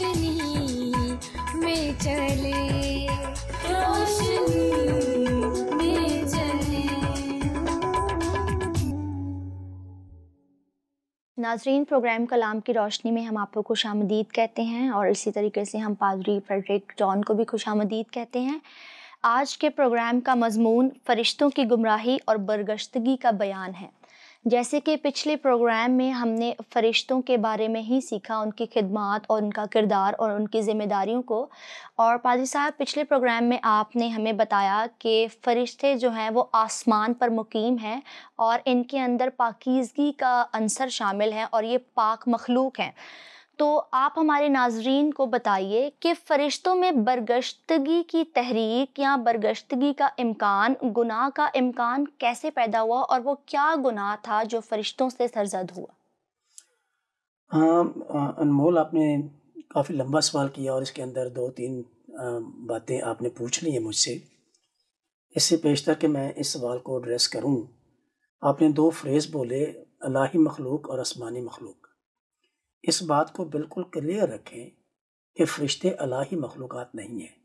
روشنی میں چلے، روشنی میں چلے۔ ناظرین، پروگرام کلام کی روشنی میں ہم آپ کو خوش آمدید کہتے ہیں، اور اسی طریقے سے ہم پادری فریڈرک جان کو بھی خوش آمدید کہتے ہیں۔ آج کے پروگرام کا مضمون فرشتوں کی گمراہی اور برگشتگی کا بیان ہے۔ جیسے کہ پچھلے پروگرام میں ہم نے فرشتوں کے بارے میں ہی سیکھا، ان کی خدمات اور ان کا کردار اور ان کی ذمہ داریوں کو، اور پادری صاحب پچھلے پروگرام میں آپ نے ہمیں بتایا کہ فرشتے جو ہیں وہ آسمان پر مقیم ہیں اور ان کے اندر پاکیزگی کا عنصر شامل ہے اور یہ پاک مخلوق ہیں۔ تو آپ ہمارے ناظرین کو بتائیے کہ فرشتوں میں برگشتگی کی تحریک یا برگشتگی کا امکان، گناہ کا امکان کیسے پیدا ہوا، اور وہ کیا گناہ تھا جو فرشتوں سے سرزد ہوا؟ ہاں انمول، آپ نے کافی لمبا سوال کیا اور اس کے اندر 2-3 باتیں آپ نے پوچھ لی ہیں مجھ سے۔ اس سے پیشتر کہ میں اس سوال کو ایڈریس کروں، آپ نے 2 فریز بولے، الہی مخلوق اور آسمانی مخلوق۔ اس بات کو بالکل کلیئر رکھیں کہ فرشتے الہی مخلوقات نہیں ہیں،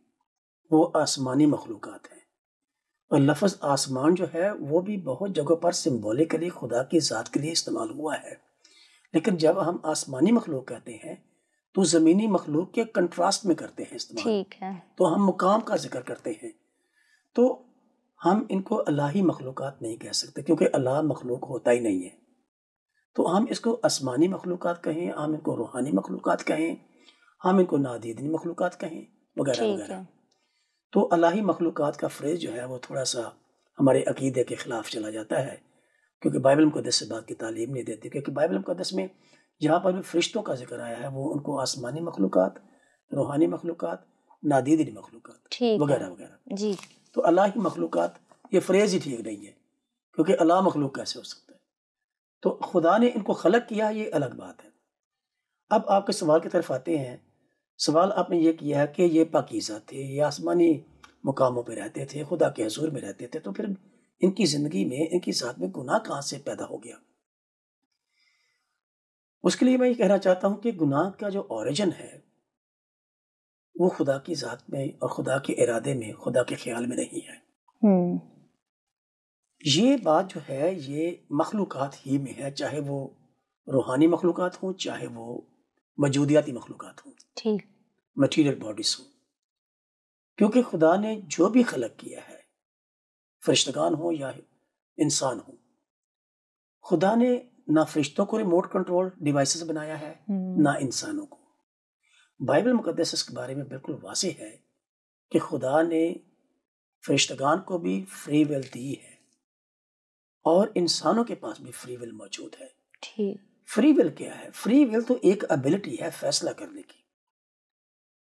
وہ آسمانی مخلوقات ہیں۔ اور لفظ آسمان جو ہے وہ بھی بہت جگہوں پر سمبولیکلی خدا کی ذات کے لیے استعمال ہوا ہے، لیکن جب ہم آسمانی مخلوق کہتے ہیں تو زمینی مخلوق کے کنٹراسٹ میں کرتے ہیں استعمال، ٹھیک ہے، تو ہم مقام کا ذکر کرتے ہیں، تو ہم ان کو الہی مخلوقات نہیں کہہ سکتے کیونکہ الہ مخلوق ہوتا ہی نہیں ہے۔ تو ہم اس کو آسمانی مخلوقات کہیں، ہم ان کو روحانی مخلوقات کہیں، ہم ان کو نادیدنی مخلوقات کہیں، وغیرہ ٹھیک وغیرہ۔ ہے۔ تو الہی مخلوقات کا فریز جو ہے وہ تھوڑا سا ہمارے عقیدے کے خلاف چلا جاتا ہے، کیونکہ بائبل مقدس سے بات کی تعلیم نہیں دیتی، کیونکہ بائبل مقدس میں جہاں پر بھی فرشتوں کا ذکر آیا ہے وہ ان کو آسمانی مخلوقات، روحانی مخلوقات، نادیدنی مخلوقات ٹھیک ہے وغیرہ وغیرہ۔ جی، تو الہی مخلوقات یہ فریز ہی ٹھیک نہیں ہے، کیونکہ الہ مخلوق کیسے ہو سکتا ہے؟ تو خدا نے ان کو خلق کیا، یہ الگ بات ہے۔ اب آپ کے سوال کی طرف آتے ہیں۔ سوال آپ نے یہ کیا ہے کہ یہ پاکیزہ تھے، یہ آسمانی مقاموں پہ رہتے تھے، خدا کے حضور میں رہتے تھے، تو پھر ان کی زندگی میں، ان کی ذات میں گناہ کہاں سے پیدا ہو گیا؟ اس کے لیے میں یہ کہنا چاہتا ہوں کہ گناہ کا جو اوریجن ہے وہ خدا کی ذات میں اور خدا کے ارادے میں، خدا کے خیال میں نہیں ہے۔ یہ بات جو ہے یہ مخلوقات ہی میں ہے، چاہے وہ روحانی مخلوقات ہوں، چاہے وہ موجودیاتی مخلوقات ہوں، ٹھیک، مٹیریل باڈیز ہوں، کیونکہ خدا نے جو بھی خلق کیا ہے، فرشتگان ہوں یا انسان ہوں، خدا نے نہ فرشتوں کو ریموٹ کنٹرول ڈیوائسز بنایا ہے، نہ انسانوں کو۔ بائبل مقدس اس کے بارے میں بالکل واضح ہے کہ خدا نے فرشتگان کو بھی فری ول دی ہے اور انسانوں کے پاس بھی فری ول موجود ہے۔ ٹھیک، فری ول کیا ہے؟ فری ول تو ایک ابیلٹی ہے فیصلہ کرنے کی،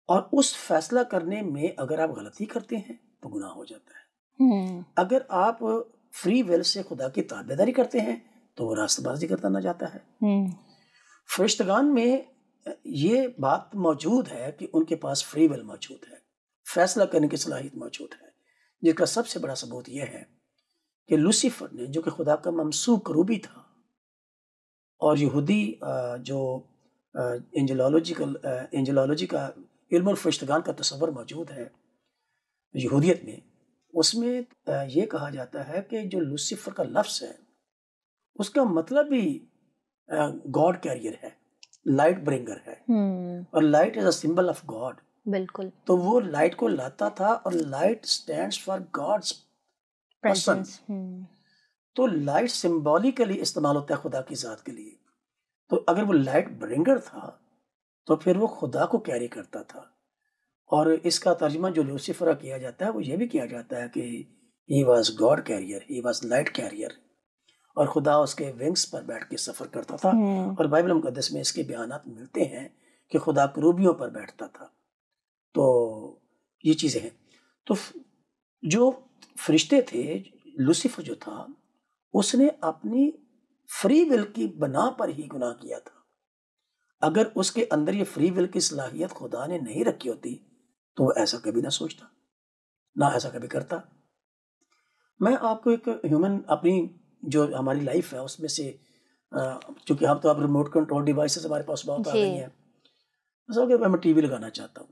اور اس فیصلہ کرنے میں اگر آپ غلطی کرتے ہیں تو گناہ ہو جاتا ہے۔ اگر آپ فری ول سے خدا کی تابعداری کرتے ہیں تو وہ راستہ بازی کرتا نہ جاتا ہے۔ فرشتگان میں یہ بات موجود ہے کہ ان کے پاس فری ول موجود ہے، فیصلہ کرنے کی صلاحیت موجود ہے، جس کا سب سے بڑا ثبوت یہ ہے کہ لوسیفر نے، جو کہ خدا کا ممسوح کروبی تھا، اور یہودی جو انجلولوجی کا علم الفرشتگان کا تصور موجود ہے یہودیت میں، اس میں یہ کہا جاتا ہے کہ جو لوسیفر کا لفظ ہے اس کا مطلب بھی گاڈ کیریئر ہے، لائٹ برنگر ہے، اور light is a symbol of God. بالکل، تو وہ لائٹ کو لاتا تھا، اور light stands for God's presence. تو لائٹ سمبولیکلی استعمال ہوتا ہے خدا کی ذات کے لیے، تو اگر وہ لائٹ برنگر تھا تو پھر وہ خدا کو کیری کرتا تھا۔ اور اس کا ترجمہ جو لوسیفر کیا جاتا ہے وہ یہ بھی کیا جاتا ہے کہ he was God carrier, he was light carrier, اور خدا اس کے ونگز پر بیٹھ کے سفر کرتا تھا۔ اور بائبل مقدس میں اس کے بیانات ملتے ہیں کہ خدا کروبیوں پر بیٹھتا تھا۔ تو یہ چیزیں ہیں۔ تو جو فرشتے تھے، لوسیفر جو تھا، اس نے اپنی فری ول کی بنا پر ہی گناہ کیا تھا۔ اگر اس کے اندر یہ فری ول کی صلاحیت خدا نے نہیں رکھی ہوتی تو وہ ایسا کبھی نہ سوچتا، نہ ایسا کبھی کرتا۔ میں آپ کو ایک ہیومن، اپنی جو ہماری لائف ہے اس میں سے، چونکہ ہم تو اب ریموٹ کنٹرول ڈیوائسز ہمارے پاس بہت آ گئی ہیں، مثلا کہ میں ٹی وی لگانا چاہتا ہوں،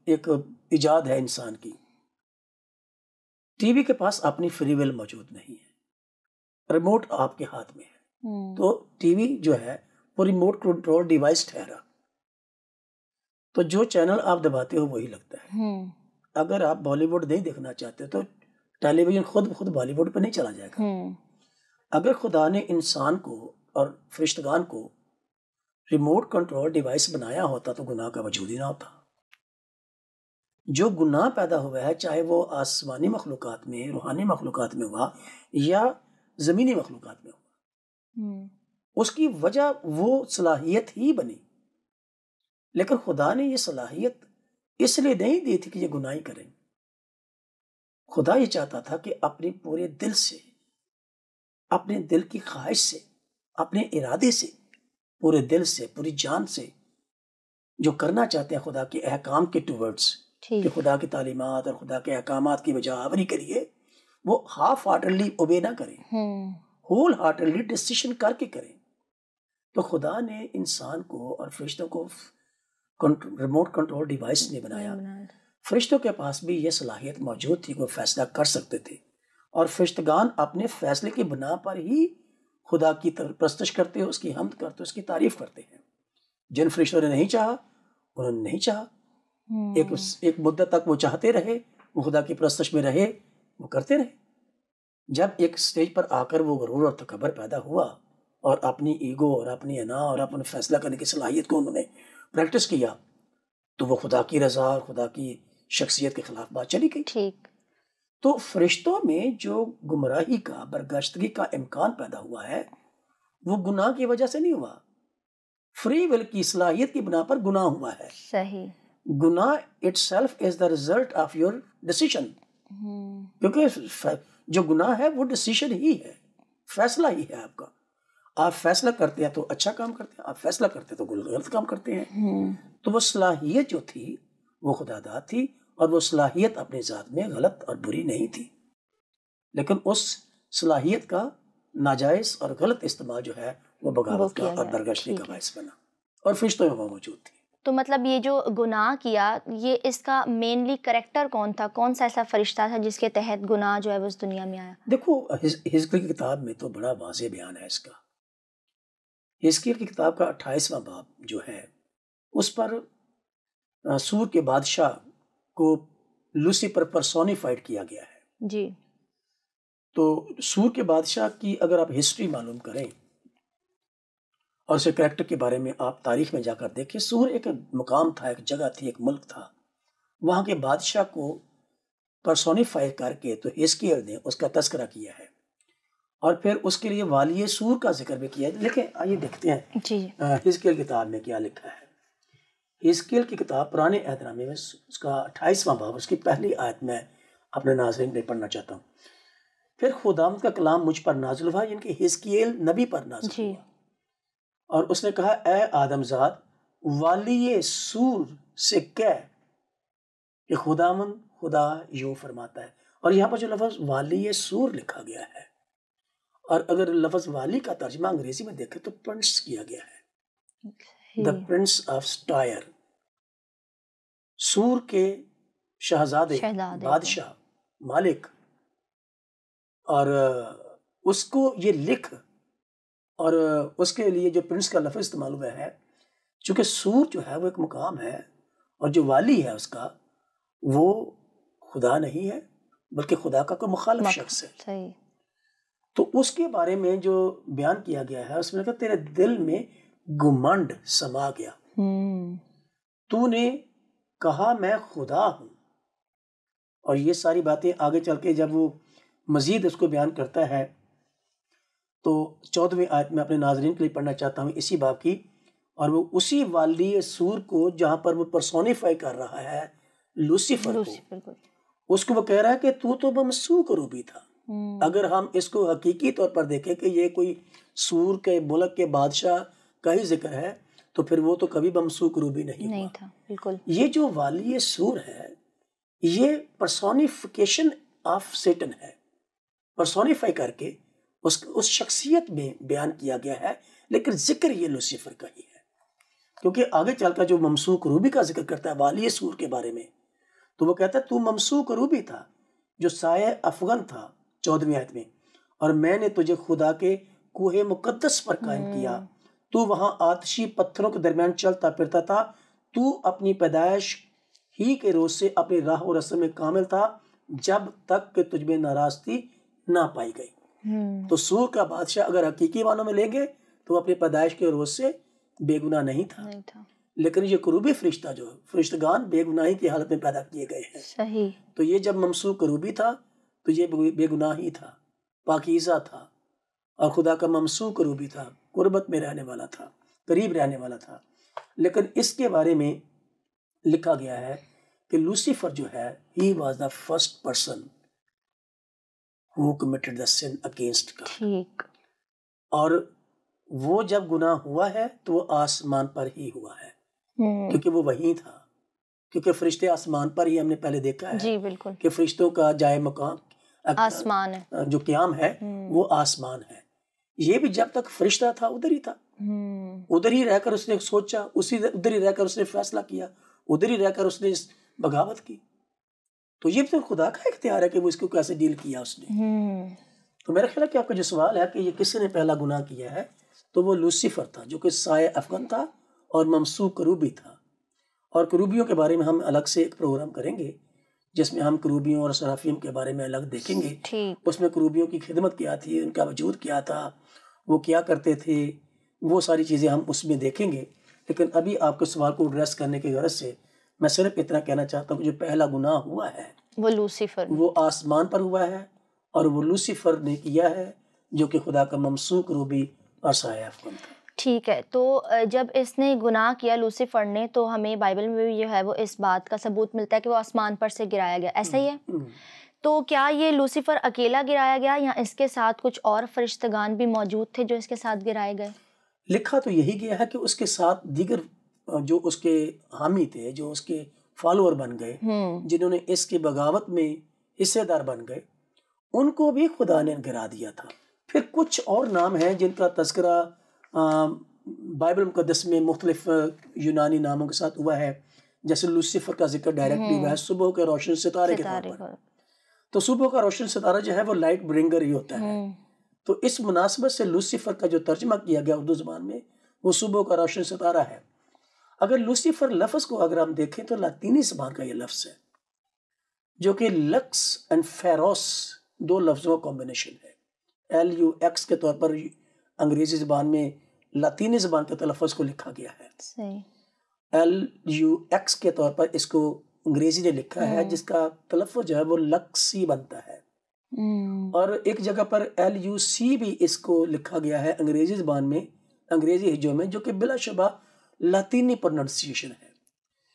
ایک ایجاد ہے انسان کی، ٹی وی کے پاس اپنی فری ول موجود نہیں ہے، ریموٹ آپ کے ہاتھ میں ہے، تو ٹی وی جو ہے وہ ریموٹ کنٹرول ڈیوائس ٹھہرا، تو جو چینل آپ دباتے ہو وہی لگتا ہے۔ اگر آپ بالی ووڈ نہیں دیکھنا چاہتے تو ٹیلی ویژن خود بالی ووڈ پہ نہیں چلا جائے گا۔ اگر خدا نے انسان کو اور فرشتگان کو ریموٹ کنٹرول ڈیوائس بنایا ہوتا تو گناہ کا وجود ہی نہ ہوتا۔ جو گناہ پیدا ہوا ہے، چاہے وہ آسمانی مخلوقات میں، روحانی مخلوقات میں ہوا یا زمینی مخلوقات میں ہوا، اس کی وجہ وہ صلاحیت ہی بنی، لیکن خدا نے یہ صلاحیت اس لیے نہیں دی تھی کہ یہ گناہ کریں۔ خدا یہ چاہتا تھا کہ اپنے پورے دل سے، اپنے دل کی خواہش سے، اپنے ارادے سے، پورے دل سے، پوری جان سے جو کرنا چاہتے ہیں خدا کے احکام کے ٹورڈز، کہ خدا کی تعلیمات اور خدا کے احکامات کی وجہ آوری کریے، وہ ہاف ہارٹڈلی اوبے نہ کریں، ہول ہارٹڈلی ڈیسیشن کر کے کریں۔ تو خدا نے انسان کو اور فرشتوں کو ریموٹ کنٹرول ڈیوائس نے بنایا۔ فرشتوں کے پاس بھی یہ صلاحیت موجود تھی کہ وہ فیصلہ کر سکتے تھے، اور فرشتگان اپنے فیصلے کی بنا پر ہی خدا کی پرستش کرتے ہیں، اس کی حمد کرتے ہیں، اس کی تعریف کرتے ہیں۔ جن فرشتوں نے نہیں چاہا، انہوں نے نہیں چاہا، ایک مدت تک وہ چاہتے رہے، وہ خدا کی پرستش میں رہے، وہ کرتے رہے۔ جب ایک سٹیج پر آ کر وہ غرور اور تکبر پیدا ہوا اور اپنی ایگو اور اپنی انا اور اپنے فیصلہ کرنے کی صلاحیت کو انہوں نے پریکٹس کیا، تو وہ خدا کی رضا اور خدا کی شخصیت کے خلاف بات چلی گئی۔ تو فرشتوں میں جو گمراہی کا، برگشتگی کا امکان پیدا ہوا ہے، وہ گناہ کی وجہ سے نہیں ہوا، فری ول کی صلاحیت کی بنا پر گناہ ہوا ہے۔ صحیح۔ گناہ itself is the result of your decision، کیونکہ جو گناہ ہے وہ ڈیسیشن ہی ہے، فیصلہ ہی ہے آپ کا۔ آپ فیصلہ کرتے ہیں تو اچھا کام کرتے ہیں، آپ فیصلہ کرتے ہیں تو غلط کام کرتے ہیں۔ تو وہ صلاحیت جو تھی وہ خدا داد تھی، اور وہ صلاحیت اپنے ذات میں غلط اور بری نہیں تھی، لیکن اس صلاحیت کا ناجائز اور غلط استعمال جو ہے وہ بغاوت کا اور برگشتی کا باعث بنا، اور فرشتوں میں وہ موجود تھی۔ تو مطلب یہ جو گناہ کیا، یہ اس کا مینلی کریکٹر کون تھا؟ کون سا ایسا فرشتہ تھا جس کے تحت گناہ جو ہے وہ اس دنیا میں آیا؟ دیکھو حزقیل کی کتاب میں تو بڑا واضح بیان ہے اس کا۔ حزقیل کی کتاب کا 28واں باب جو ہے، اس پر سور کے بادشاہ کو لوسیفر پرسونیفائڈ کیا گیا ہے۔ جی۔ تو سور کے بادشاہ کی اگر آپ ہسٹری معلوم کریں اور اسے کریکٹر کے بارے میں آپ تاریخ میں جا کر دیکھیں، سور ایک مقام تھا، ایک جگہ تھی، ایک ملک تھا۔ وہاں کے بادشاہ کو پرسونیفائی کر کے تو حزقیل نے اس کا تذکرہ کیا ہے، اور پھر اس کے لیے والی سور کا ذکر بھی کیا ہے۔ لیکن آئیے دیکھتے ہیں جی حزقیل کتاب میں کیا لکھا ہے۔ حزقیل کی کتاب پرانے عہد نامے میں اس کا 28واں باب، اس کی پہلی آیت میں اپنے ناظرین میں پڑھنا چاہتا ہوں۔ پھر خداوند کا کلام مجھ پر نازل ہوا، یعنی کہ حزقیل نبی پر نازل ہوا، اور اس نے کہا، اے آدم زاد، والی سور سے کہہ کہ خداوند خدا یوں فرماتا ہے۔ اور یہاں پر جو لفظ والی سور لکھا گیا ہے، اور اگر لفظ والی کا ترجمہ انگریزی میں دیکھیں تو پرنس کیا گیا ہے، دا پرنس آف سٹائر، سور کے شہزادے، بادشاہ، مالک۔ اور اس کو یہ لکھ، اور اس کے لیے جو پرنس کا لفظ استعمال ہوا ہے، چونکہ سور جو ہے وہ ایک مقام ہے، اور جو والی ہے اس کا وہ خدا نہیں ہے بلکہ خدا کا کوئی مخالف شخص ہے۔ تو اس کے بارے میں جو بیان کیا گیا ہے، اس میں کہا، تیرے دل میں گمنڈ سما گیا، تو نے کہا میں خدا ہوں۔ اور یہ ساری باتیں آگے چل کے جب وہ مزید اس کو بیان کرتا ہے تو 14ویں آیت میں اپنے ناظرین کے لیے پڑھنا چاہتا ہوں اسی باب کی، اور وہ اسی والی سور کو جہاں پر وہ پرسونیفائی کر رہا ہے لوسیفر کو، اس کو وہ کہہ رہا ہے کہ تو ممسوک روبی تھا۔ اگر ہم اس کو حقیقی طور پر دیکھیں کہ یہ کوئی سور کے ملک کے بادشاہ کا ہی ذکر ہے، تو پھر وہ تو کبھی ممسوک روبی نہیں تھا۔ بالکل، یہ جو والی سور ہے یہ پرسونیفیکیشن آف سیٹن ہے، پرسونیفائی کر کے اس شخصیت میں بیان کیا گیا ہے، لیکن ذکر یہ لوسیفر کا ہی ہے۔ کیونکہ آگے چل کر جو ممسوک روبی کا ذکر کرتا ہے والی سور کے بارے میں، تو وہ کہتا ہے تو ممسوک روبی تھا جو سایہ افغن تھا 14ویں آیت میں، اور میں نے تجھے خدا کے کوہ مقدس پر قائم کیا، تو وہاں آتشی پتھروں کے درمیان چلتا پھرتا تھا، تو اپنی پیدائش ہی کے روز سے اپنی راہ و رسم میں کامل تھا جب تک کہ تجھ میں ناراستی نہ پائی گئی۔ تو سور کا بادشاہ اگر حقیقی معنوں میں لیں گے تو وہ اپنی پیدائش کے روز سے بے گناہ نہیں تھا، لیکن یہ کروبی فرشتہ جو فرشتگان بے گناہی کی حالت میں پیدا کیے گئے ہیں۔ صحیح۔ تو یہ جب ممسوک کروبی تھا تو یہ بے گناہ ہی تھا، پاکیزہ تھا، اور خدا کا ممسوک کروبی تھا، قربت میں رہنے والا تھا، قریب رہنے والا تھا۔ لیکن اس کے بارے میں لکھا گیا ہے کہ لوسیفر جو ہے he was the first person who committed the sin against God۔ ٹھیک۔ اور وہ جب گناہ ہوا ہے تو وہ آسمان پر ہی ہوا ہے، کیونکہ وہ وہیں تھا، کیونکہ فرشتے آسمان پر ہی ہم نے پہلے دیکھا ہے جی بالکل، کہ فرشتوں کا جائے مقام آسمان ہے، جو قیام ہے وہ آسمان ہے۔ یہ بھی جب تک فرشتہ تھا ادھر ہی تھا، ادھر ہی رہ کر اس نے سوچا، ادھر ہی رہ کر اس نے فیصلہ کیا، ادھر ہی رہ کر اس نے بغاوت کی۔ تو یہ تو خدا کا اختیار ہے کہ وہ اس کو کیسے ڈیل کیا اس نے۔ تو میرا خیال ہے کہ آپ کا جو سوال ہے کہ یہ کس نے پہلا گناہ کیا ہے، تو وہ لوسیفر تھا جو کہ سایہ افغن تھا اور ممسوک کروبی تھا۔ اور کروبیوں کے بارے میں ہم الگ سے ایک پروگرام کریں گے جس میں ہم کروبیوں اور سرافیم کے بارے میں الگ دیکھیں گے۔ اس میں کروبیوں کی خدمت کیا تھی، ان کا وجود کیا تھا، وہ کیا کرتے تھے، وہ ساری چیزیں ہم اس میں دیکھیں گے۔ لیکن ابھی آپ کے سوال کو ایڈریس کرنے کی غرض سے میں صرف اتنا کہنا چاہتا ہوں کہ جو پہلا گناہ ہوا ہے وہ لوسیفر، وہ آسمان پر ہوا ہے، اور وہ لوسیفر نے کیا ہے جو کہ خدا کا ممسوک روبی اور سایہ افغن تھا۔ ٹھیک ہے۔ تو جب اس نے گناہ کیا لوسیفر نے، تو ہمیں بائبل میں بھی جو ہے وہ اس بات کا ثبوت ملتا ہے کہ وہ آسمان پر سے گرایا گیا، ایسا ہی ہے؟ تو کیا یہ لوسیفر اکیلا گرایا گیا یا اس کے ساتھ کچھ اور فرشتگان بھی موجود تھے جو اس کے ساتھ گرائے گئے؟ لکھا تو یہی گیا ہے کہ اس کے ساتھ دیگر جو اس کے حامی تھے، جو اس کے فالوور بن گئے، جنہوں نے اس کی بغاوت میں حصے دار بن گئے، ان کو بھی خدا نے گرا دیا تھا۔ پھر کچھ اور نام ہیں جن کا تذکرہ بائبل مقدس میں مختلف یونانی ناموں کے ساتھ ہوا ہے، جیسے لوسیفر کا ذکر ڈائریکٹلی ہوا ہے صبح کے روشن ستارے کے طور پر۔ تو صبح کا روشن ستارہ جو ہے وہ لائٹ برنگر ہی ہوتا ہے۔ تو اس مناسبت سے لوسیفر کا جو ترجمہ کیا گیا اردو زبان میں وہ صبح کا روشن ستارہ ہے۔ اگر لوسیفر لفظ کو اگر ہم دیکھیں تو لاطینی زبان کا یہ لفظ ہے، جو کہ لکس اینڈ فیروس دو لفظوں کا کمبینیشن ہے۔ LUX کے طور پر انگریزی زبان میں لاطینی زبان کے تلفظ کو لکھا گیا ہے، LUX کے طور پر اس کو انگریزی نے لکھا ہے، جس کا تلفظ جو ہے وہ لکسی بنتا ہے۔ اور ایک جگہ پر LUC بھی اس کو لکھا گیا ہے انگریزی زبان میں، انگریزی ہجوں میں، جو کہ بلا شبہ لاطینی پروننسیشن ہے،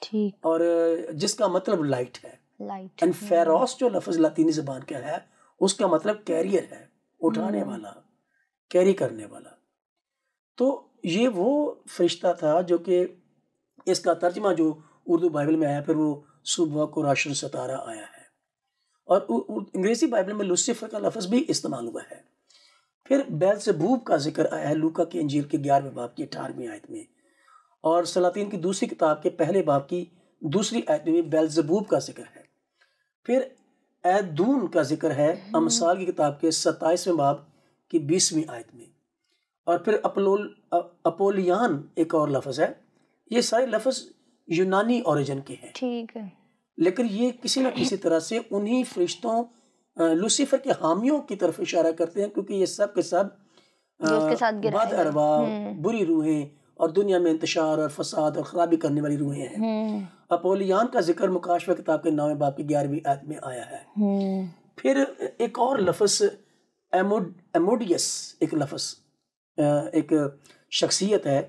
ٹھیک، اور جس کا مطلب لائٹ ہے۔ لائٹ۔ اینڈ فیروس جو لفظ لاطینی زبان کا ہے اس کا مطلب کیریئر ہے، اٹھانے والا، کیری کرنے والا۔ تو یہ وہ فرشتہ تھا جو کہ اس کا ترجمہ جو اردو بائبل میں آیا، پھر وہ صبح کو روشن ستارہ آیا ہے، اور انگریزی بائبل میں لوسیفر کا لفظ بھی استعمال ہوا ہے۔ پھر بیلزبوب کا ذکر آیا ہے لوکا کی انجیل کے 11ویں باب کی 18ویں آیت میں، اور سلاطین کی دوسری کتاب کے پہلے باب کی دوسری آیت میں بھی بیلزبوب کا ذکر ہے۔ پھر ایدون کا ذکر ہے امثال کی کتاب کے 27ویں باب کی 20ویں آیت میں، اور پھر اپولیان ایک اور لفظ ہے۔ یہ سارے لفظ یونانی اوریجن کے ہیں، ٹھیک ہے، لیکن یہ کسی نہ کسی طرح سے انہی فرشتوں لوسیفر کے حامیوں کی طرف اشارہ کرتے ہیں، کیونکہ یہ سب کے سب بد ارواح، بری روحیں اور دنیا میں انتشار اور فساد اور خرابی کرنے والی روحیں ہیں۔ اپولیان کا ذکر مکاشفہ کتاب کے 9ویں باب کی 11ویں آیت میں آیا ہے۔ پھر ایک اور لفظ ایموڈیس، ایک لفظ، ایک شخصیت ہے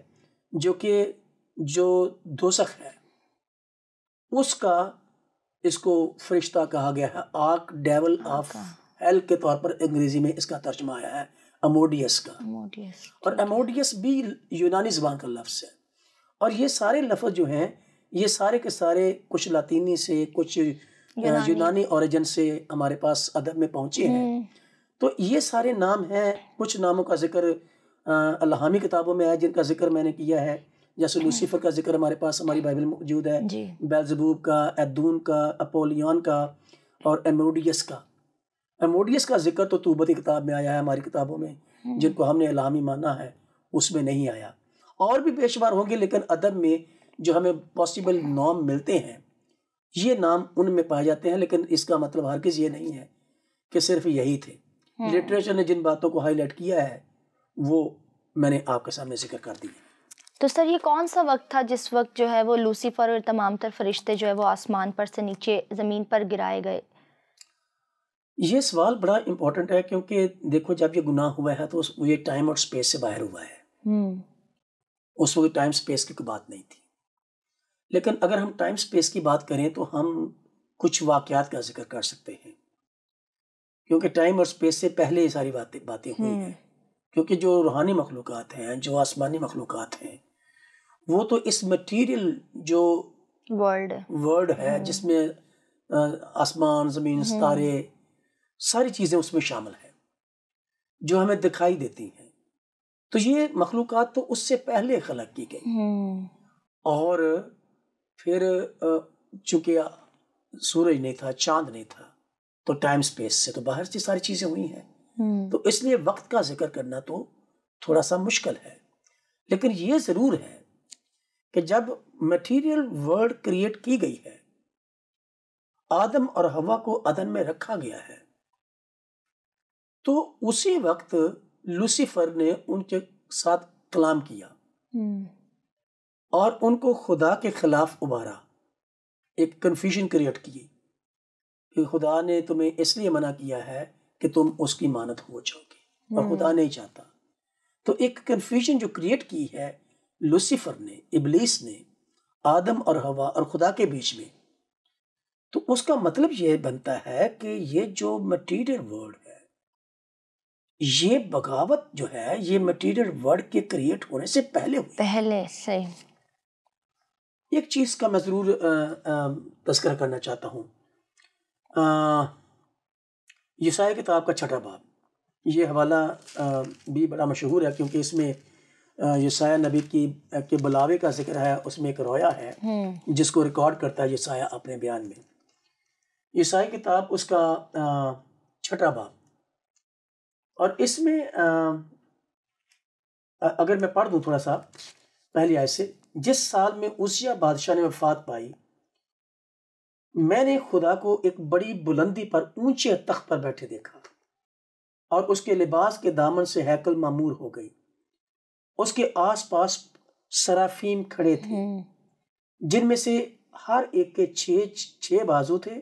جو دوزخ ہے، اس کا اس کو فرشتہ کہا گیا ہے، آرک ڈیول آف ہیل کے طور پر انگریزی میں اس کا ترجمہ آیا ہے ایموڈیس کا۔ اور ایموڈیس بھی یونانی زبان کا لفظ ہے، اور یہ سارے لفظ جو ہیں یہ سارے کے سارے کچھ لاطینی سے، کچھ یونانی اوریجن سے ہمارے پاس ادب میں پہنچے ہیں۔ تو یہ سارے نام ہیں، کچھ ناموں کا ذکر الہامی کتابوں میں ہے جن کا ذکر میں نے کیا ہے، جیسے لوسیفر کا ذکر ہمارے پاس ہماری بائبل میں موجود ہے، جی بیلزبوب کا، ایدون کا، اپولیون کا اور ایموڈیس کا۔ ایموڈیس کا ذکر تو توبہ کی کتاب میں آیا ہے، ہماری کتابوں میں جن کو ہم نے الہامی مانا ہے اس میں نہیں آیا۔ اور بھی بے شمار ہوں گے، لیکن ادب میں جو ہمیں پاسبل نام ملتے ہیں یہ نام ان میں پائے جاتے ہیں، لیکن اس کا مطلب ہرگز یہ نہیں ہے کہ صرف یہی تھے۔ لٹریچر نے جن باتوں کو ہائی لائٹ کیا ہے وہ میں نے آپ کے سامنے ذکر کر دی۔ تو سر یہ کون سا وقت تھا جس وقت جو ہے وہ لوسیفر اور تمام تر فرشتے جو ہے وہ آسمان پر سے نیچے زمین پر گرائے گئے؟ یہ سوال بڑا امپورٹنٹ ہے، کیونکہ دیکھو جب یہ گناہ ہوا ہے تو یہ ٹائم اور سپیس سے باہر ہوا ہے۔ اس وقت ٹائم سپیس کی کوئی بات نہیں تھی، لیکن اگر ہم ٹائم سپیس کی بات کریں تو ہم کچھ واقعات کا ذکر کر سکتے ہیں، کیونکہ ٹائم اور سپیس سے پہلے یہ ساری باتیں ہوئی ہیں۔ کیونکہ جو روحانی مخلوقات ہیں، جو آسمانی مخلوقات ہیں، وہ تو اس مٹیریل جو ورلڈ ہے جس میں آسمان، زمین، ستارے، ساری چیزیں اس میں شامل ہیں جو ہمیں دکھائی دیتی ہیں، تو یہ مخلوقات تو اس سے پہلے خلق کی گئی۔ اور پھر چونکہ سورج نہیں تھا، چاند نہیں تھا، تو ٹائم سپیس سے تو باہر سے ساری چیزیں ہوئی ہیں، تو اس لیے وقت کا ذکر کرنا تو تھوڑا سا مشکل ہے۔ لیکن یہ ضرور ہے کہ جب میٹیریل ورلڈ کریٹ کی گئی ہے، آدم اور حوا کو عدن میں رکھا گیا ہے، تو اسی وقت لوسیفر نے ان کے ساتھ کلام کیا اور ان کو خدا کے خلاف ابھارا، ایک کنفیوژن کریٹ کی کہ خدا نے تمہیں اس لیے منع کیا ہے کہ تم اس کی مانت ہو جاؤ گے، اور خدا نہیں چاہتا۔ تو ایک کنفیوژن جو کریٹ کی ہے لوسیفر نے، ابلیس نے، آدم اور حوا اور خدا کے بیچ میں، تو اس کا مطلب یہ بنتا ہے کہ یہ جو مٹیریل ورلڈ ہے، یہ بغاوت جو ہے یہ مٹیریل ورلڈ کے کریٹ ہونے سے پہلے ہوئی۔ صحیح۔ ایک چیز کا میں ضرور تذکرہ کرنا چاہتا ہوں، یسایا کتاب کا 6 باب، یہ حوالہ بھی بڑا مشہور ہے کیونکہ اس میں یسایا نبی کے بلاوے کا ذکر ہے، اس میں ایک رویا ہے جس کو ریکارڈ کرتا ہے یسایا اپنے بیان میں۔ یسایا کتاب اس کا 6 باب، اور اس میں اگر میں پڑھ دوں تھوڑا سا پہلی آیت سے، جس سال میں عزیہ بادشاہ نے وفات پائی، میں نے خدا کو ایک بڑی بلندی پر اونچے تخت پر بیٹھے دیکھا، اور اس کے لباس کے دامن سے ہیکل معمور ہو گئی، اس کے آس پاس سرافیم کھڑے تھے، جن میں سے ہر ایک کے 6 بازو تھے،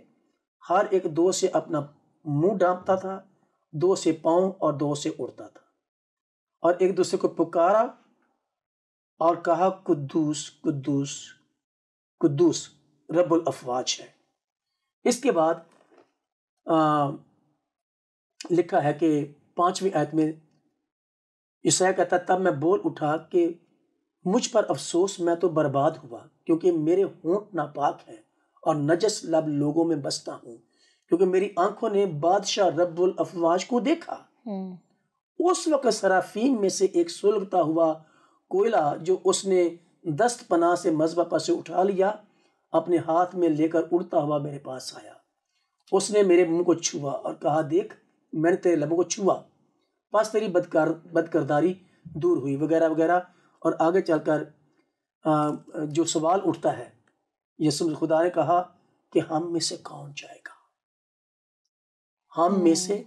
ہر ایک 2 سے اپنا منہ ڈھانپتا تھا، 2 سے پاؤں اور 2 سے اڑتا تھا، اور ایک دوسرے کو پکارا اور کہا قدوس قدوس قدوس رب الافواج ہے۔ اس کے بعد لکھا ہے کہ 5ویں آیت میں یسایا کہتا، تب میں بول اٹھا کہ مجھ پر افسوس، میں تو برباد ہوا، کیونکہ میرے ہونٹ ناپاک ہیں اور نجس لب لوگوں میں بستا ہوں، کیونکہ میری آنکھوں نے بادشاہ رب الافواج کو دیکھا۔ اس وقت سرافین میں سے ایک سلگتا ہوا کوئلہ جو اس نے دست پناہ سے مذبح پر سے اٹھا لیا، اپنے ہاتھ میں لے کر اڑتا ہوا میرے پاس آیا، اس نے میرے منہ کو چھوا اور کہا، دیکھ میں نے تیرے لبوں کو چھوا، پس تیری بدکرداری دور ہوئی، وغیرہ وغیرہ۔ اور آگے چل کر جو سوال اٹھتا ہے، یسوع خدا نے کہا کہ ہم میں سے کون جائے گا، ہم میں سے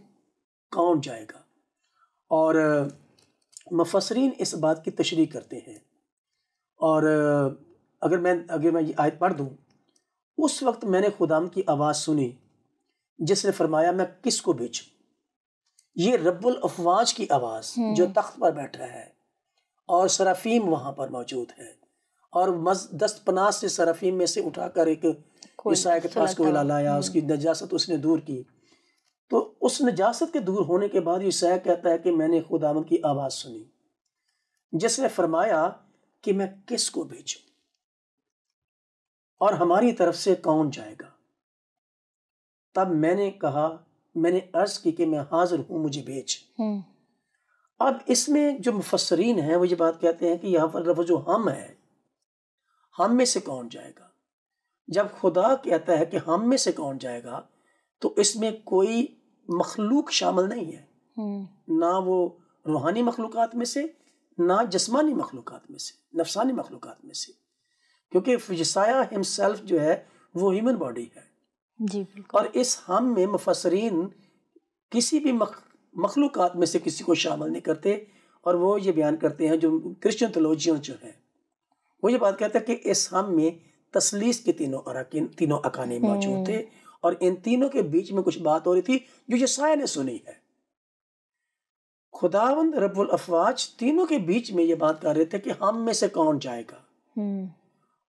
کون جائے گا۔ اور مفسرین اس بات کی تشریح کرتے ہیں، اور اگر میں یہ آیت پڑھ دوں، اس وقت میں نے خدام کی آواز سنی جس نے فرمایا، میں کس کو بھیجوں؟ یہ رب الافواج کی آواز جو تخت پر بیٹھا ہے، اور سرافیم وہاں پر موجود ہے، اور دست پناہ سے سرافیم میں سے اٹھا کر ایک یسایا کے پاس کوئلہ لایا، اس کی نجاست اس نے دور کی۔ تو اس نجاست کے دور ہونے کے بعد یسایا کہتا ہے کہ میں نے خداوند کی آواز سنی جس نے فرمایا کہ میں کس کو بھیجوں اور ہماری طرف سے کون جائے گا؟ تب میں نے کہا، میں نے عرض کی کہ میں حاضر ہوں، مجھے بھیج۔ اب اس میں جو مفسرین ہیں وہ یہ بات کہتے ہیں کہ یہاں پر لفظ جو ہم ہے ہم میں سے کون جائے گا. جب خدا کہتا ہے کہ ہم میں سے کون جائے گا تو اس میں کوئی مخلوق شامل نہیں ہے، نہ وہ روحانی مخلوقات میں سے، نہ جسمانی مخلوقات میں سے، نفسانی مخلوقات میں سے، کیونکہ یسایہ ہمسیلف جو ہے وہ ہیومن باڈی ہے. جی بالکل. اور اس ہم میں مفسرین کسی بھی مخلوقات میں سے کسی کو شامل نہیں کرتے، اور وہ یہ بیان کرتے ہیں جو کرسچن تھیولوجین جو ہیں، وہ یہ بات کہتے ہیں کہ اس ہم میں تثلیث کے تینوں اکانے موجود تھے، اور ان تینوں کے بیچ میں کچھ بات ہو رہی تھی جو یسایہ نے سنی ہے. خداوند رب الافواج تینوں کے بیچ میں یہ بات کر رہے تھے کہ ہم میں سے کون جائے گا.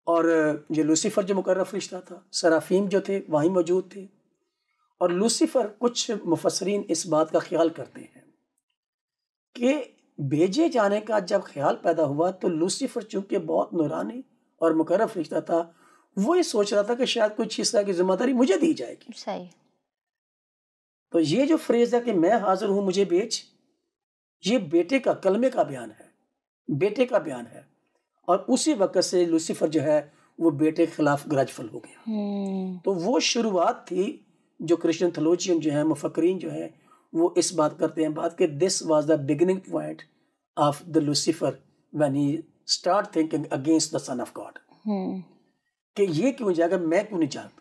اور یہ لوسیفر جو مقرر فرشتہ تھا، سرافیم جو تھے وہیں موجود تھے. اور لوسیفر، کچھ مفسرین اس بات کا خیال کرتے ہیں کہ بھیجے جانے کا جب خیال پیدا ہوا تو لوسیفر چونکہ بہت نورانی اور مقرر فرشتہ تھا، وہ یہ سوچ رہا تھا کہ شاید کچھ اس طرح کی ذمہ داری مجھے دی جائے گی. صحیح. تو یہ جو فریز ہے کہ میں حاضر ہوں مجھے بھیج، یہ بیٹے کا، کلمے کا بیان ہے، بیٹے کا بیان ہے. اور اسی وقت سے لوسیفر جو ہے وہ بیٹے کے خلاف گرجفل ہو گیا. تو وہ شروعات تھی جو کرسچن تھیولوجین جو ہیں، مفکرین جو ہیں، وہ اس بات کرتے ہیں بات کہ this was the beginning point of the Lucifer when he start thinking against the son of God, کہ یہ کیوں جائے گا، میں کیوں نہیں جاتا.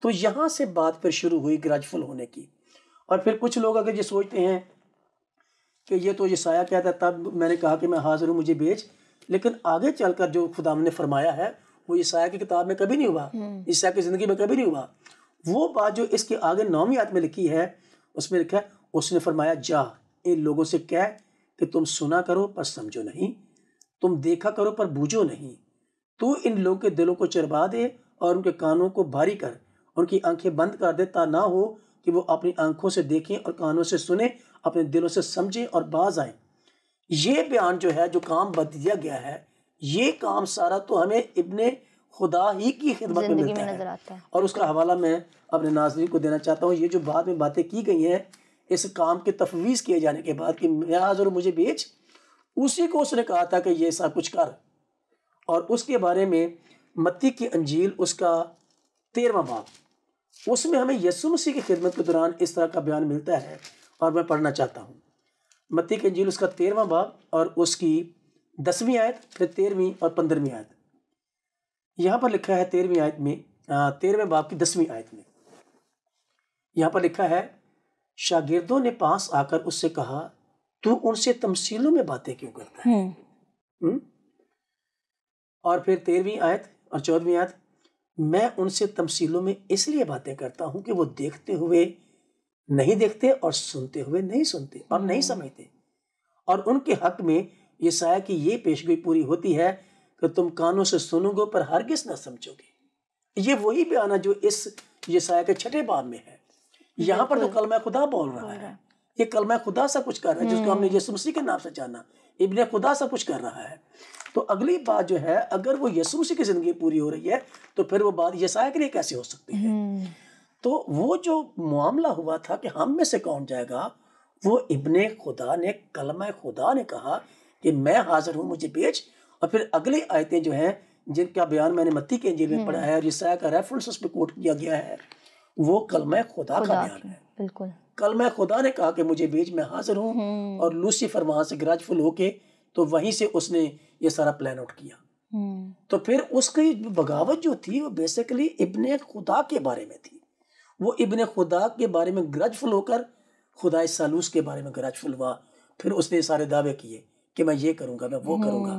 تو یہاں سے بات پھر شروع ہوئی گرجفل ہونے کی. اور پھر کچھ لوگ اگر یہ سوچتے ہیں کہ یہ تو یسایہ کہتا ہے تب میں نے کہا کہ میں حاضر ہوں مجھے بھیج، لیکن آگے چل کر جو خدا نے فرمایا ہے وہ یسایہ کی کتاب میں کبھی نہیں ہوا، یسایہ کی زندگی میں کبھی نہیں ہوا. وہ بات جو اس کے آگے 9ویں آیت میں لکھی ہے، اس میں لکھا ہے اس نے فرمایا جا ان لوگوں سے کہہ کہ تم سنا کرو پر سمجھو نہیں، تم دیکھا کرو پر بوجھو نہیں. تو ان لوگوں کے دلوں کو چربا دے اور ان کے کانوں کو بھاری کر، ان کی آنکھیں بند کر دے، تا نہ ہو کہ وہ اپنی آنکھوں سے دیکھیں اور کانوں سے سنیں، اپنے دلوں سے سمجھیں اور باز آئیں. یہ بیان جو ہے، جو کام بتا دیا گیا ہے، یہ کام سارا تو ہمیں ابن خدا ہی کی خدمت میں ملتا ہے. اور اس کا حوالہ میں اپنے ناظرین کو دینا چاہتا ہوں. یہ جو بعد میں باتیں کی گئی ہیں اس کام کے تفویض کیے جانے کے بعد کہ میں حاضر ہوں مجھے بھیج، اسی کو اس نے کہا تھا کہ یہ سب کچھ کر. اور اس کے بارے میں متی کی انجیل اس کا 13واں باب، اس میں ہمیں یسوع مسیح کی خدمت کے دوران اس طرح کا بیان ملتا ہے، اور میں پڑھنا چاہتا ہوں. متی کی انجیل اس کا 13واں باب اور اس کی 10ویں آیت، پھر 13ویں اور 15ویں آیت. یہاں پر لکھا ہے 13ویں آیت میں، 13ویں باب کی 10ویں آیت میں یہاں پر لکھا ہے، شاگردوں نے پاس آ کر اس سے کہا تو ان سے تمثیلوں میں باتیں کیوں کرتا ہے؟ اور پھر 13ویں آیت اور 14ویں آیت، میں ان سے تمثیلوں میں اس لیے باتیں کرتا ہوں کہ وہ دیکھتے ہوئے نہیں دیکھتے اور سنتے ہوئے نہیں سنتے اور نہیں سمجھتے. اور ان کے حق میں یسایہ کی یہ پیشگوئی پوری ہوتی ہے کہ تم کانوں سے سنو گے پر ہرگز نہ سمجھو گے. یہ وہی بیان ہے جو اس یسایہ کے 6 باب میں ہے. یہاں پر تو کلمہ خدا بول رہا ہے، یہ کلمہ خدا سب کچھ کر رہا ہے، جس کو ہم نے یسوع مسیح کے نام سے جانا، ابن خدا سب کچھ کر رہا ہے. تو اگلی بات جو ہے، اگر وہ یسوع مسیح کی زندگی پوری ہو رہی ہے تو پھر وہ بات یسایہ کے لیے کیسے ہو سکتی ہے؟ تو وہ جو معاملہ ہوا تھا کہ ہم میں سے کون جائے گا، وہ ابن خدا نے، کلمہ خدا نے کہا کہ میں حاضر ہوں مجھے بھیج. اور پھر اگلی آیتیں جو ہیں جن کا بیان میں نے متی کے انجیل میں پڑھا ہے اور یسایہ کا ریفرنس اس پہ کوٹ کیا گیا ہے، وہ کلمہ خدا کا بیان ہے. بالکل کلمہ خدا نے کہا کہ مجھے بھیج، میں حاضر ہوں. اور لوسیفر وہاں سے گراجفل ہو کے تو وہیں سے اس نے یہ سارا پلان آؤٹ کیا. تو پھر اس کی بغاوت جو تھی وہ بیسیکلی ابن خدا کے بارے میں تھی. وہ ابن خدا کے بارے میں گرجفل ہو کر خدا ثالوث کے بارے میں گرجفل ہوا. پھر اس نے سارے دعوے کیے کہ میں یہ کروں گا، میں وہ کروں گا.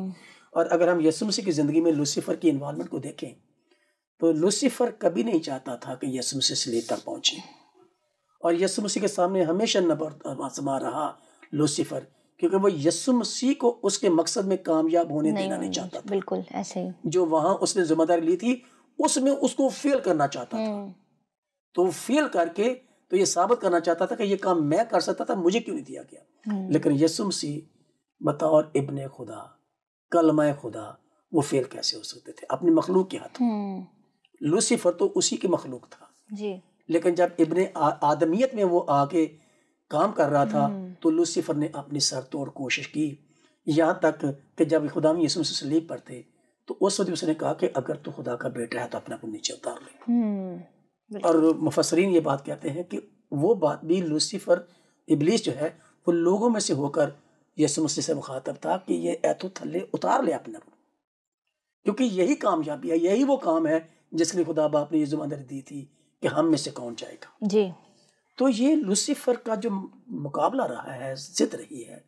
اور اگر ہم یسوع مسیح کی زندگی میں لوسیفر کی انوالومنٹ کو دیکھیں تو لوسیفر کبھی نہیں چاہتا تھا کہ یسوع مسیح صلیب تک پہنچے. اور یسوع مسیح کے سامنے ہمیشہ نبرد رہا لوسیفر، کیونکہ وہ یسوع مسیح کو اس کے مقصد میں کامیاب ہونے دینا نہیں چاہتا تھا. بالکل ایسے ہی جو وہاں اس نے ذمہ داری لی تھی اس میں اس کو فیل کرنا چاہتا تھا. تو فیل کر کے تو یہ ثابت کرنا چاہتا تھا کہ یہ کام میں کر سکتا تھا، مجھے کیوں نہیں دیا گیا. لیکن یسوع مسیح بطور ابن خدا، کلمہ خدا، وہ فیل کیسے ہو سکتے تھے اپنی مخلوق کے ہاتھوں؟ لوسیفر تو اسی کی مخلوق تھا جی، لیکن جب ابن آدمیت میں وہ آ کے کام کر رہا تھا تو لوسیفر نے اپنی سر توڑ کوشش کی، یہاں تک کہ جب خدا یسوع مسیح صلیب پر تھے تو اس وقت اس نے کہا کہ اگر تو خدا کا بیٹا ہے تو اپنے کو نیچے اتار لے. اور مفسرین یہ بات کہتے ہیں کہ وہ بات بھی لوسیفر ابلیس جو ہے وہ لوگوں میں سے ہو کر یسوع مسیح سے مخاطب تھا کہ یہ ایتو تھلے اتار لے اپنے کو، کیونکہ یہی کامیابی ہے، یہی وہ کام ہے جس کے لیے خدا باپ نے یہ ذمہ داری دی تھی کہ ہم میں سے کون جائے گا. جی. تو یہ لوسیفر کا جو مقابلہ رہا ہے، ضد رہی ہے،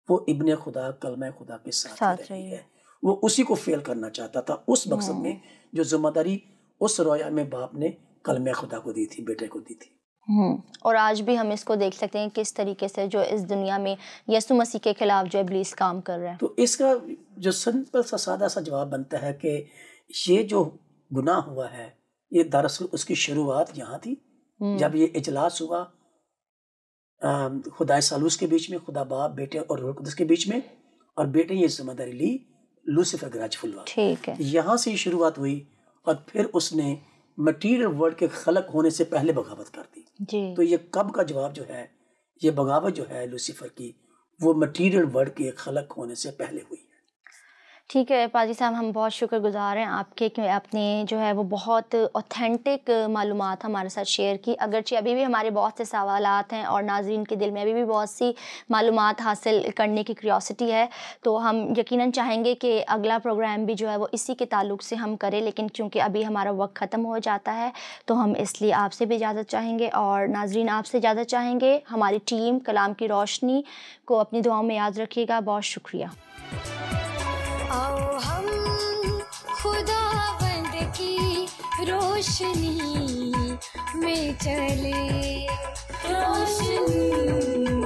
وہ ابن خدا کلمہ خدا کے ساتھ رہی ہے. وہ اسی کو فیل کرنا چاہتا تھا اس مقصد میں جو ذمہ داری اس رویا میں باپ نے کلمہ خدا کو دی تھی، بیٹے کو دی تھی. اور آج بھی ہم اس کو دیکھ سکتے ہیں کس طریقے سے جو اس دنیا میں یسوع مسیح کے خلاف جو ابلیس کام کر رہا ہے. تو اس کا جو سمپل سا سادہ سا جواب بنتا ہے کہ یہ جو گناہ ہوا ہے یہ دراصل اس کی شروعات یہاں تھی جب یہ اجلاس ہوا خدا ثالوث کے بیچ میں، خدا باپ بیٹے اور روح القدس کے بیچ میں، اور بیٹے یہ ذمہ داری لی لوسیفر گراج فلوا. ٹھیک ہے. یہاں سے شروعات ہوئی اور پھر اس نے مٹیریل ورلڈ کے خلق ہونے سے پہلے بغاوت کر دی. جی. تو یہ کب کا جواب جو ہے، یہ بغاوت جو ہے لوسیفر کی، وہ مٹیریل ورلڈ کے خلق ہونے سے پہلے ہوئی. ٹھیک ہے پادری صاحب، ہم بہت شکر گزار ہیں آپ کے کہ آپ نے جو ہے وہ بہت اوتھینٹک معلومات ہمارے ساتھ شیئر کی. اگرچہ ابھی بھی ہمارے بہت سے سوالات ہیں اور ناظرین کے دل میں ابھی بھی بہت سی معلومات حاصل کرنے کی کیوریوسٹی ہے، تو ہم یقیناً چاہیں گے کہ اگلا پروگرام بھی جو ہے وہ اسی کے تعلق سے ہم کریں، لیکن چونکہ ابھی ہمارا وقت ختم ہو جاتا ہے تو ہم اس لیے آپ سے بھی اجازت چاہیں گے اور ناظرین آپ سے اجازت چاہیں گے. ہماری ٹیم کلام کی روشنی کو اپنی دعاؤں میں یاد رکھیے گا. بہت شکریہ. آؤ ہم خداوند کی روشنی میں چلے، روشنی